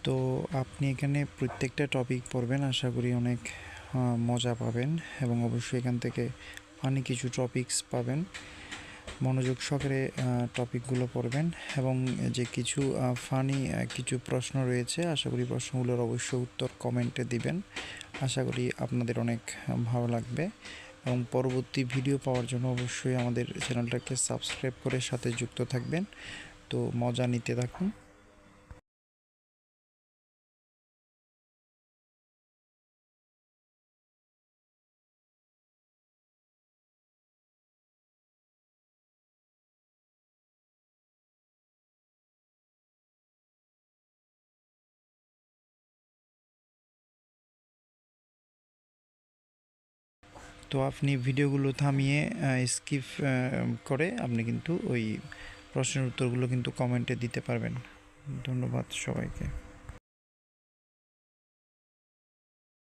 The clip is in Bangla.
তো আপনি এখানে প্রত্যেকটা টপিক পড়বেন, আশা করি অনেক মজা পাবেন এবং অবশ্যই এখান থেকে ফানি কিছু টপিকস পাবেন। মনোযোগ সহকারে টপিকগুলো পড়বেন এবং যে কিছু ফানি কিছু প্রশ্ন রয়েছে, আশা করি প্রশ্নগুলোর অবশ্যই উত্তর কমেন্টে দিবেন। আশা করি আপনাদের অনেক ভালো লাগবে এবং পরবর্তী ভিডিও পাওয়ার জন্য অবশ্যই আমাদের চ্যানেলটাকে সাবস্ক্রাইব করে সাথে যুক্ত থাকবেন। তো মজা নিতে থাকুন। তো আপনি ভিডিওগুলো থামিয়ে স্কিপ করে আপনি কিন্তু ওই প্রশ্নের উত্তরগুলো কিন্তু কমেন্টে দিতে পারবেন। ধন্যবাদ সবাইকে।